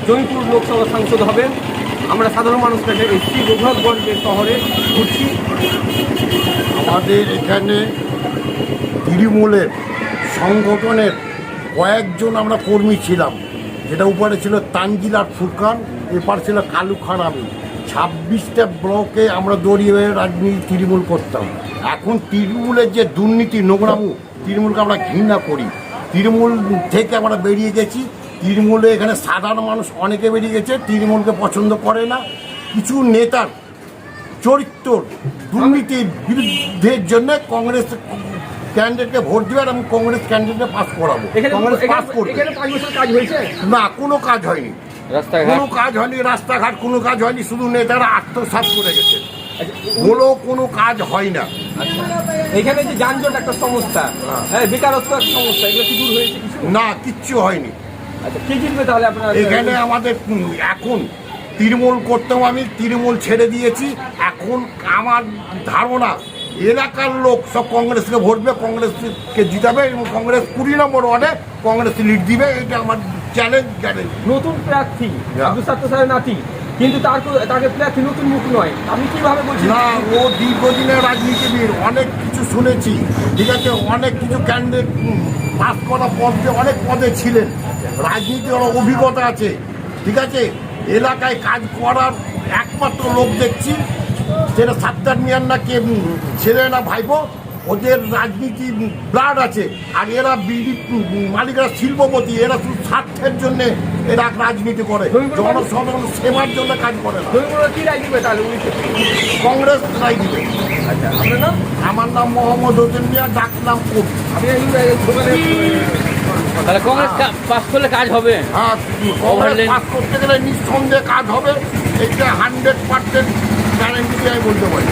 জয়পুর লোকসভা সাংসদ হবেন। আমরা সাধারণ মানুষ কাছে এসছি রঘুনাথগঞ্জের শহরে ঘুরছি। আমাদের এখানে তৃণমূলের সংগঠনের কয়েকজন আমরা কর্মী ছিলাম, যেটা উপরে ছিল তানজিল আর ফুরকান, এপার ছিল কালু খান। আমি 26টা ব্লকে আমরা দড়িয়ে রাজনীতি তৃণমূল করতাম। এখন তৃণমূলের যে দুর্নীতি নোংরামু, তৃণমূলকে আমরা ঘৃণা করি। তৃণমূল থেকে আমরা বেরিয়ে গেছি। তৃণমূলে এখানে সাধারণ মানুষ অনেকে বেরিয়ে গেছে, তৃণমূলকে পছন্দ করে না। কিছু নেতার চরিত্র দুর্নীতির বিরুদ্ধের জন্য কংগ্রেস ক্যান্ডিডেটকে ভোট দিবে এবং কংগ্রেস ক্যান্ডিডেটকে পাস করাবো। কংগ্রেস পাস করবে না, কোনো কাজ হয়নি, কোনো কাজ হয়নি, রাস্তাঘাট কোনো কাজ হয়নি, শুধু নেতারা আত্মসাৎ করে গেছে, কোনো কাজ হয় না। এখানে যে যানজট একটা সমস্যা, বেকারত্ব একটা সমস্যা, এগুলো কি দূর হয়েছে? না, কিচ্ছু হয়নি। আচ্ছা, কি জিতবে তাহলে আপনারা? এখানে আমাদের এখন তৃণমূল করতাম, আমি তৃণমূল ছেড়ে দিয়েছি। এখন আমার ধারণা এলাকার লোক সব কংগ্রেসকে ভোট দেবে, কংগ্রেসকে জিতাবে এবং কংগ্রেস 20 নম্বর ওয়ার্ডে কংগ্রেস লিড দিবে। এটা আমার চ্যালেঞ্জ। নতুন প্রার্থী আব্দুল সাত্তার স্যারের নাতি, কিন্তু তাকে প্রার্থী নতুন মুখ নয়, আপনি কিভাবে বলছেন? না, ও দীর্ঘদিনের রাজনীতিবিদ, অনেক কিছু শুনেছি, ঠিক আছে, অনেক কিছু ক্যান্ডিডেট পাস করা পদে, অনেক পদে ছিলেন, রাজনীতির অভিজ্ঞতা আছে, ঠিক আছে। এলাকায় কাজ করার একমাত্র লোক দেখছি, সেটা সাত্তার মিয়ার না কে ছেলে না ভাইপো, ওদের রাজনীতি ব্লাড আছে। আর এরা বিডি মালিকরা শিল্পপতি, এরা শুধু স্বার্থের জন্য এরা রাজনীতি করে, জনসাধারণ সেবার জন্য কাজ করে না। কি রায় দিবে তাহলে? কংগ্রেস রায় দিবে। আচ্ছা, আপনার নাম? আমার নাম মোহাম্মদ হোসেন মিয়া, ডাক নাম কবি। তাহলে কংগ্রেস পাস করলে কাজ হবে? হ্যাঁ, কংগ্রেস পাস করতে গেলে নিঃসন্দেহে কাজ হবে, এটা 100% গ্যারান্টি দিয়ে আমি বলতে পারি।